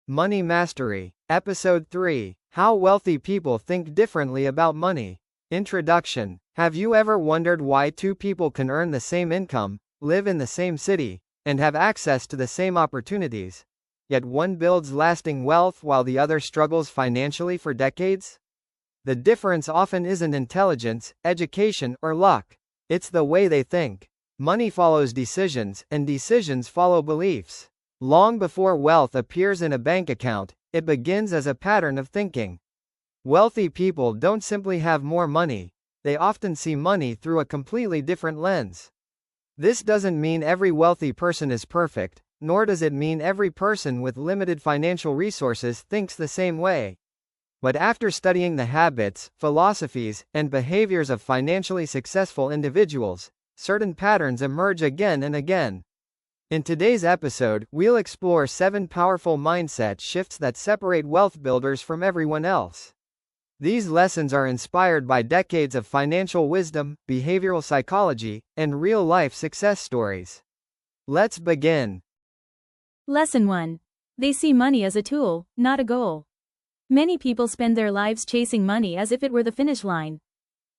Money Mastery. Episode 3. How Wealthy People Think Differently About Money. Introduction. Have you ever wondered why two people can earn the same income, live in the same city, and have access to the same opportunities, yet one builds lasting wealth while the other struggles financially for decades? The difference often isn't intelligence, education, or luck. It's the way they think. Money follows decisions, and decisions follow beliefs. Long before wealth appears in a bank account, it begins as a pattern of thinking. Wealthy people don't simply have more money, they often see money through a completely different lens. This doesn't mean every wealthy person is perfect, nor does it mean every person with limited financial resources thinks the same way. But after studying the habits, philosophies, and behaviors of financially successful individuals, certain patterns emerge again and again. In today's episode, we'll explore 7 powerful mindset shifts that separate wealth builders from everyone else. These lessons are inspired by decades of financial wisdom, behavioral psychology, and real-life success stories. Let's begin. Lesson 1. They see money as a tool, not a goal. Many people spend their lives chasing money as if it were the finish line.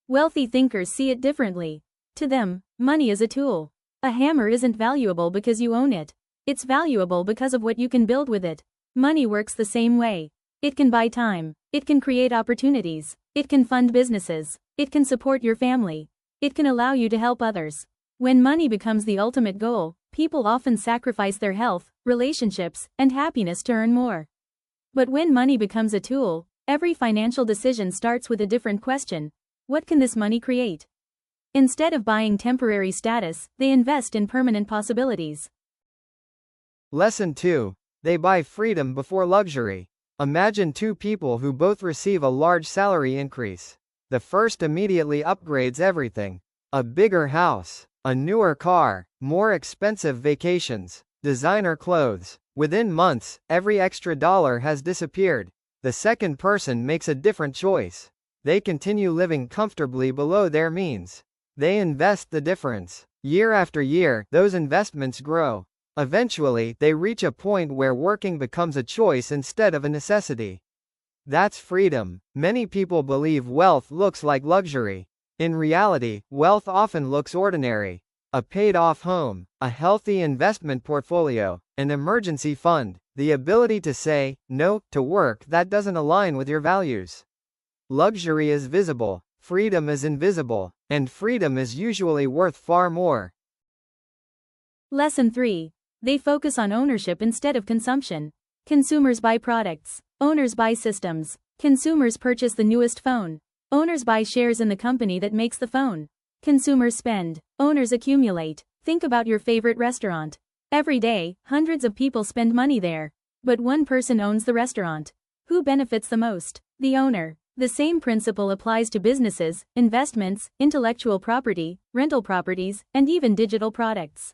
Wealthy thinkers see it differently. To them, money is a tool. A hammer isn't valuable because you own it. It's valuable because of what you can build with it. Money works the same way. It can buy time. It can create opportunities. It can fund businesses. It can support your family. It can allow you to help others. When money becomes the ultimate goal, people often sacrifice their health, relationships, and happiness to earn more. But when money becomes a tool, every financial decision starts with a different question. What can this money create? Instead of buying temporary status, they invest in permanent possibilities. Lesson 2. They buy freedom before luxury. Imagine two people who both receive a large salary increase. The first immediately upgrades everything. A bigger house, a newer car, more expensive vacations, designer clothes. Within months, every extra dollar has disappeared. The second person makes a different choice. They continue living comfortably below their means. They invest the difference. Year after year, those investments grow. Eventually, they reach a point where working becomes a choice instead of a necessity. That's freedom. Many people believe wealth looks like luxury. In reality, wealth often looks ordinary. A paid-off home, a healthy investment portfolio, an emergency fund, the ability to say no to work that doesn't align with your values. Luxury is visible, freedom is invisible, and freedom is usually worth far more. Lesson 3. They focus on ownership instead of consumption. Consumers buy products. Owners buy systems. Consumers purchase the newest phone. Owners buy shares in the company that makes the phone. Consumers spend. Owners accumulate. Think about your favorite restaurant. Every day, hundreds of people spend money there. But one person owns the restaurant. Who benefits the most? The owner. The same principle applies to businesses, investments, intellectual property, rental properties, and even digital products.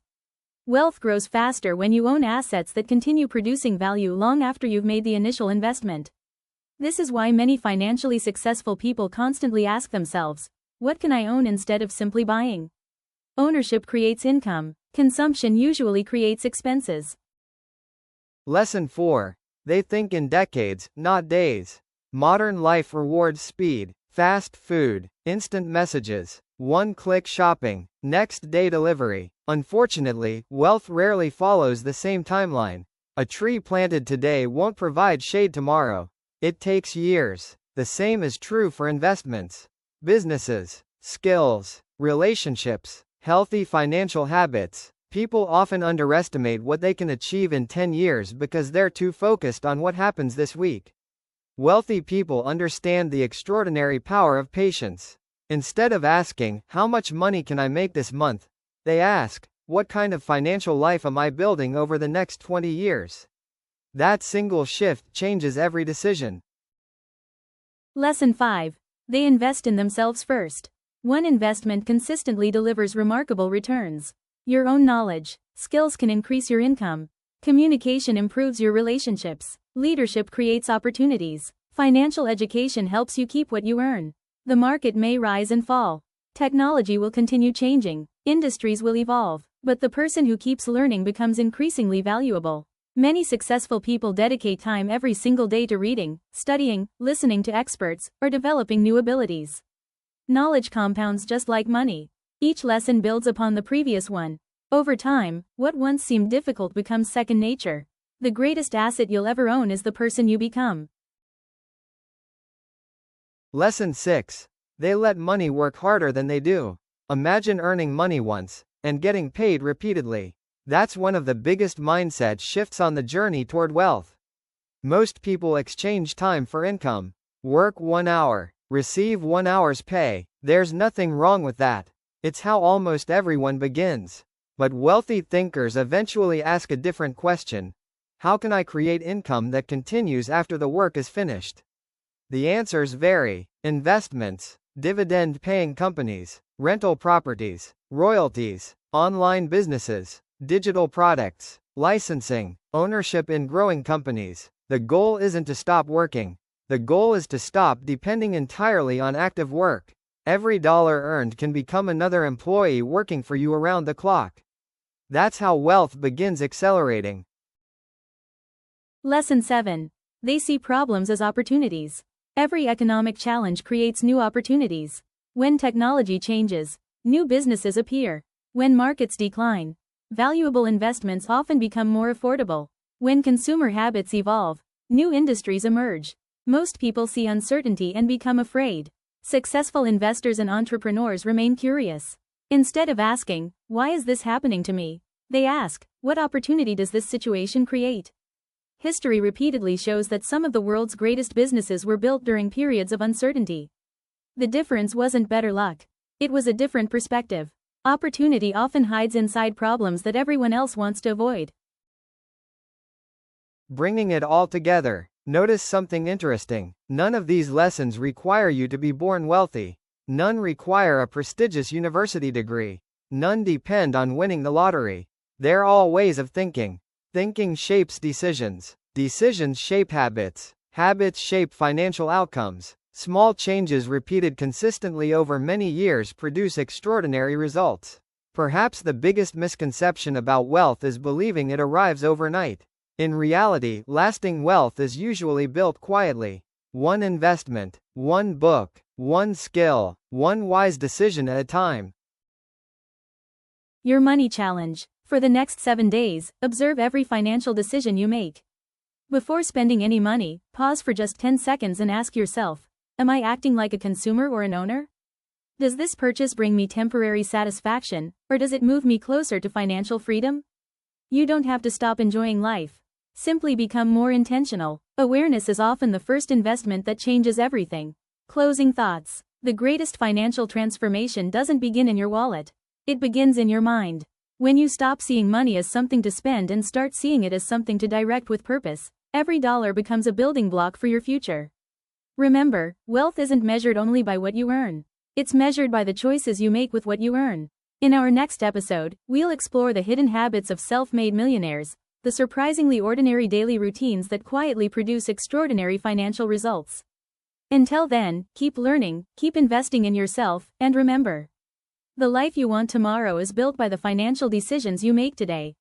Wealth grows faster when you own assets that continue producing value long after you've made the initial investment. This is why many financially successful people constantly ask themselves, what can I own instead of simply buying? Ownership creates income. Consumption usually creates expenses. Lesson 4. They think in decades, not days. Modern life rewards speed, fast food, instant messages, one-click shopping, next-day delivery. Unfortunately, wealth rarely follows the same timeline. A tree planted today won't provide shade tomorrow. It takes years. The same is true for investments, businesses, skills, relationships, healthy financial habits. People often underestimate what they can achieve in 10 years because they're too focused on what happens this week. Wealthy people understand the extraordinary power of patience. Instead of asking, how much money can I make this month? They ask, what kind of financial life am I building over the next 20 years? That single shift changes every decision. Lesson 5. They invest in themselves first. One investment consistently delivers remarkable returns. Your own knowledge, skills can increase your income. Communication improves your relationships. Leadership creates opportunities. Financial education helps you keep what you earn. The market may rise and fall. Technology will continue changing. Industries will evolve. But the person who keeps learning becomes increasingly valuable. Many successful people dedicate time every single day to reading, studying, listening to experts, or developing new abilities. Knowledge compounds just like money. Each lesson builds upon the previous one. Over time, what once seemed difficult becomes second nature. The greatest asset you'll ever own is the person you become. Lesson 6. They let money work harder than they do. Imagine earning money once, and getting paid repeatedly. That's one of the biggest mindset shifts on the journey toward wealth. Most people exchange time for income. Work 1 hour, receive 1 hour's pay. There's nothing wrong with that. It's how almost everyone begins. But wealthy thinkers eventually ask a different question. How can I create income that continues after the work is finished? The answers vary. Investments, dividend-paying companies, rental properties, royalties, online businesses, digital products, licensing, ownership in growing companies. The goal isn't to stop working. The goal is to stop depending entirely on active work. Every dollar earned can become another employee working for you around the clock. That's how wealth begins accelerating. Lesson 7. They see problems as opportunities. Every economic challenge creates new opportunities. When technology changes, new businesses appear. When markets decline, valuable investments often become more affordable. When consumer habits evolve, new industries emerge. Most people see uncertainty and become afraid. Successful investors and entrepreneurs remain curious. Instead of asking, "Why is this happening to me?" they ask, "What opportunity does this situation create?" History repeatedly shows that some of the world's greatest businesses were built during periods of uncertainty. The difference wasn't better luck. It was a different perspective. Opportunity often hides inside problems that everyone else wants to avoid. Bringing it all together. Notice something interesting. None of these lessons require you to be born wealthy. None require a prestigious university degree. None depend on winning the lottery. They're all ways of thinking. Thinking shapes decisions. Decisions shape habits. Habits shape financial outcomes. Small changes repeated consistently over many years produce extraordinary results. Perhaps the biggest misconception about wealth is believing it arrives overnight. In reality, lasting wealth is usually built quietly. One investment, one book, one skill, one wise decision at a time. Your money challenge. For the next 7 days, observe every financial decision you make. Before spending any money, pause for just 10 seconds and ask yourself, am I acting like a consumer or an owner? Does this purchase bring me temporary satisfaction, or does it move me closer to financial freedom? You don't have to stop enjoying life. Simply become more intentional. Awareness is often the first investment that changes everything. Closing thoughts. The greatest financial transformation doesn't begin in your wallet. It begins in your mind. When you stop seeing money as something to spend and start seeing it as something to direct with purpose, every dollar becomes a building block for your future. Remember, wealth isn't measured only by what you earn. It's measured by the choices you make with what you earn. In our next episode, we'll explore the hidden habits of self-made millionaires, the surprisingly ordinary daily routines that quietly produce extraordinary financial results. Until then, keep learning, keep investing in yourself, and remember, the life you want tomorrow is built by the financial decisions you make today.